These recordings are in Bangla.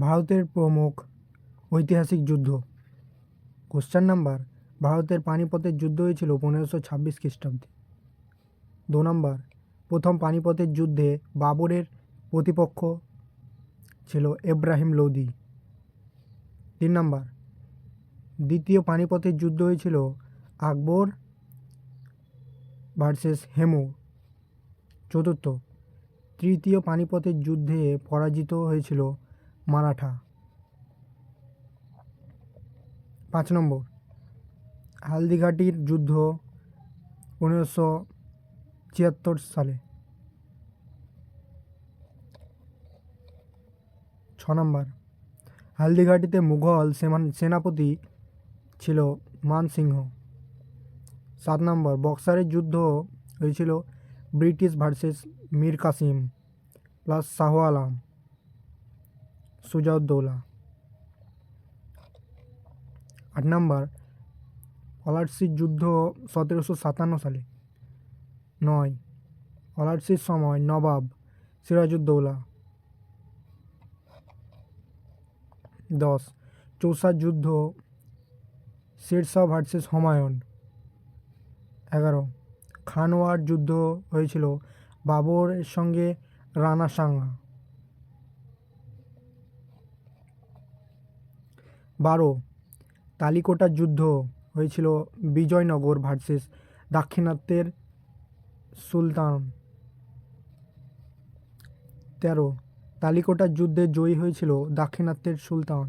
ভারতের প্রমুখ ঐতিহাসিক যুদ্ধ। কোশ্চেন নাম্বার, ভারতের পানিপথের যুদ্ধ হয়েছিল 1526 খ্রিস্টাব্দে। 2 নম্বর, প্রথম পানিপথের যুদ্ধে বাবরের প্রতিপক্ষ ছিল ইব্রাহিম লোদি। 3 নম্বর, দ্বিতীয় পানিপথের যুদ্ধ হয়েছিল আকবর ভার্সেস হেমু। 4, তৃতীয় পানিপথের যুদ্ধে পরাজিত হয়েছিল মারাঠা। 5 নম্বর, হালদিঘাটির যুদ্ধ 1576 সালে। 6 নম্বর, হালদিঘাটিতে মুঘল সেনাপতি ছিল মান সিংহ। 7 নম্বর, বক্সারের যুদ্ধ হয়েছিল British versus Mir Kasim plus Shah Alam Shujauddaula. 8 number, পলাশির যুদ্ধ 1757 সালে। 9, পলাশির সময় নবাব সিরাজউদ্দৌলা। 10, চৌসার যুদ্ধ শেরশাহ ভার্সেস হুমায়ুন। 11, খানওয়ার যুদ্ধ হয়েছিল বাবরের সঙ্গে রানা সাঙ্গা। 12, তালিকোটার যুদ্ধ হয়েছিল বিজয়নগর ভার্সেস দাক্ষিণাত্যের সুলতান। 13, তালিকোটার যুদ্ধে জয়ী হয়েছিল দাক্ষিণাত্যের সুলতান।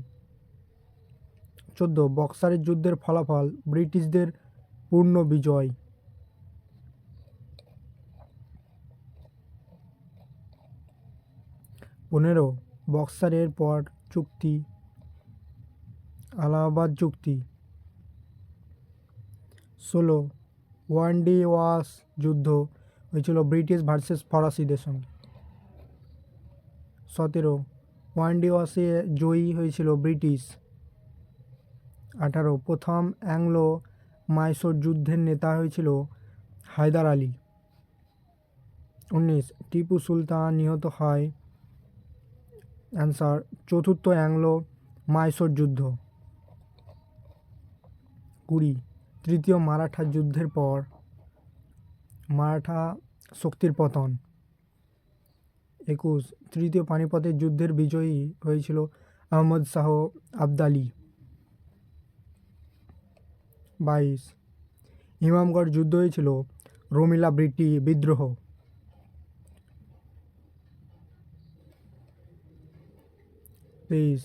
14, বক্সারের যুদ্ধের ফলাফল ব্রিটিশদের পূর্ণ বিজয়। 15, বক্সারের পর চুক্তি আলাহাবাদ চুক্তি। 16, ওয়ান্ডি ওয়াস যুদ্ধ হয়েছিল ব্রিটিশ ভার্সেস ফরাসিদের সঙ্গে। 17, ওয়ান্ডি ওয়াসে জয়ী হয়েছিল ব্রিটিশ। 18, প্রথম অ্যাংলো মাইসোর যুদ্ধের নেতা হয়েছিল হায়দার আলী। 19, টিপু সুলতান নিহত হয়। অ্যান্সার, চতুর্থ অ্যাংলো মাইসোর যুদ্ধ। 20, তৃতীয় মারাঠা যুদ্ধের পর মারাঠা শক্তির পতন। 21, তৃতীয় পানিপথের যুদ্ধের বিজয়ী হয়েছিল আহমদ শাহ আবদালি। 22, ইমামগড় যুদ্ধ হয়েছিল রমিলা বিদ্রোহ। 23,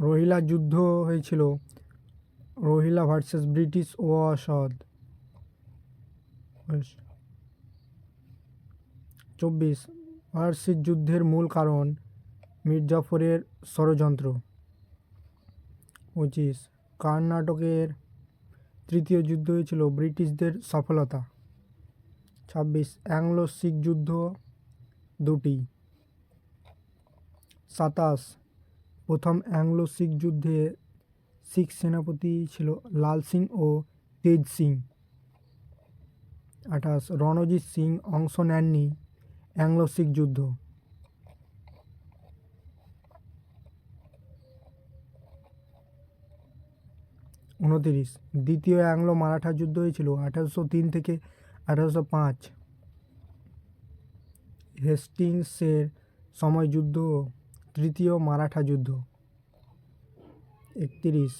রোহিলা যুদ্ধ হয়েছিল রোহিলা ভার্সেস ব্রিটিশ ওয়াসদ। 24, পলাশির যুদ্ধের মূল কারণ মীর জাফরের ষড়যন্ত্র। 25, কর্ণাটকের তৃতীয় যুদ্ধ হয়েছিল ব্রিটিশদের সফলতা। 26, অ্যাংলো শিখ যুদ্ধ 2টি। 27, প্রথম অ্যাংলো শিখ যুদ্ধে শিখ সেনাপতি ছিল লাল সিং ও তেজ সিং। 28, রণজিৎ সিং অংশ নেননি অ্যাংলো শিখ যুদ্ধ। 29, দ্বিতীয় অ্যাংলো মারাঠা যুদ্ধ হয়েছিল 1803 থেকে 1805। হেস্টিংসের সময় যুদ্ধ তৃতীয় মারাঠা যুদ্ধ। 31,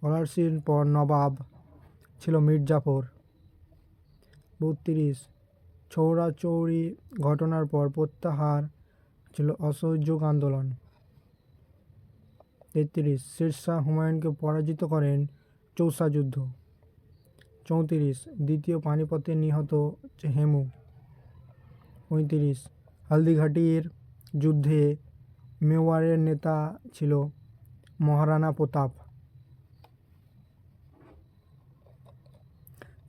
পলাশির পর নবাব ছিল মীর জাফর। 32, চৌরাচৌরি ঘটনার পর প্রত্যাহার ছিল অসহযোগ আন্দোলন। 33, শেরশাহ হুমায়ুনকে পরাজিত করেন চৌসা যুদ্ধ। 34, দ্বিতীয় পানিপথে নিহত হেমু। 35, হালদিঘাটির যুদ্ধে মেওয়ারের নেতা ছিল মহারানা প্রতাপ।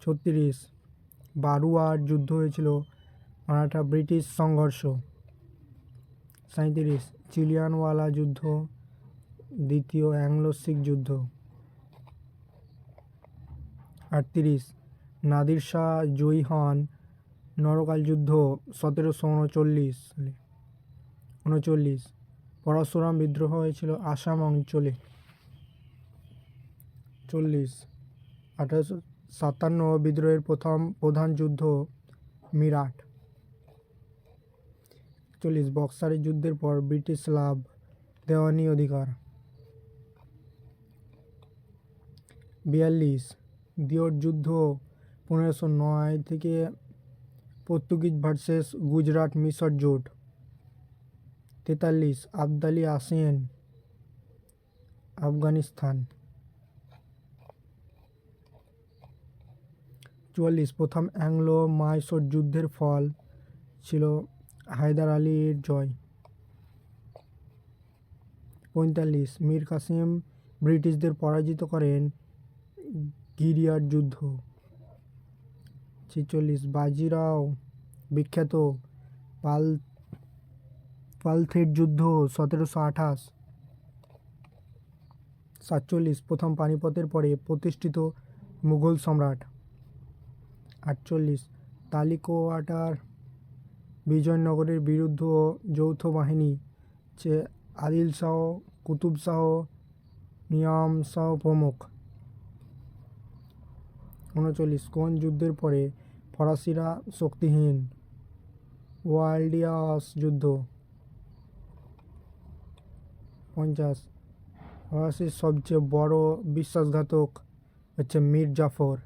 36, বারুয়ার যুদ্ধ হয়েছিল মারাঠা ব্রিটিশ সংঘর্ষ। 37, চিলিয়ানওয়ালা যুদ্ধ দ্বিতীয় অ্যাংলো শিখ যুদ্ধ। 38, নাদির শাহ জয়ী হন নরকাল যুদ্ধ 1739 সালে। উনচল্লিশ, পরশুরাম বিদ্রোহ হয়েছিল আসাম অঞ্চলে। 40, 1857 বিদ্রোহের প্রথম প্রধান যুদ্ধ মিরাট। 41, বক্সারের যুদ্ধের পর ব্রিটিশ লাভ দেওয়ানি অধিকার। 42, দিওর যুদ্ধ 1509 থেকে পর্তুগিজ ভার্সেস গুজরাট মিশর জোট। 43, আবদালি আসেন আফগানিস্তান। 44, প্রথম অ্যাংলো মাইসোর যুদ্ধের ফল ছিল হায়দার আলীর জয়। 45, মীর কাসিম ব্রিটিশদের পরাজিত করেন গিরিয়ার যুদ্ধ। 46, বাজিরাও বিখ্যাত পালথের যুদ্ধ 1728। 47, প্রথম পানিপথের পরে প্রতিষ্ঠিত মুঘল সম্রাট। 48, তালিকোয়াটার বিজয়নগরের বিরুদ্ধে যৌথ বাহিনী আদিল শাহ, কুতুব শাহ, নিয়াম শাহ প্রমুখ। 39, কোন যুদ্ধের পরে ফরাসিরা শক্তিহীন? ওয়াল্ডিয়াস যুদ্ধ। 50, ফরাসির সবচেয়ে বড় বিশ্বাসঘাতক হচ্ছে মীর জাফর।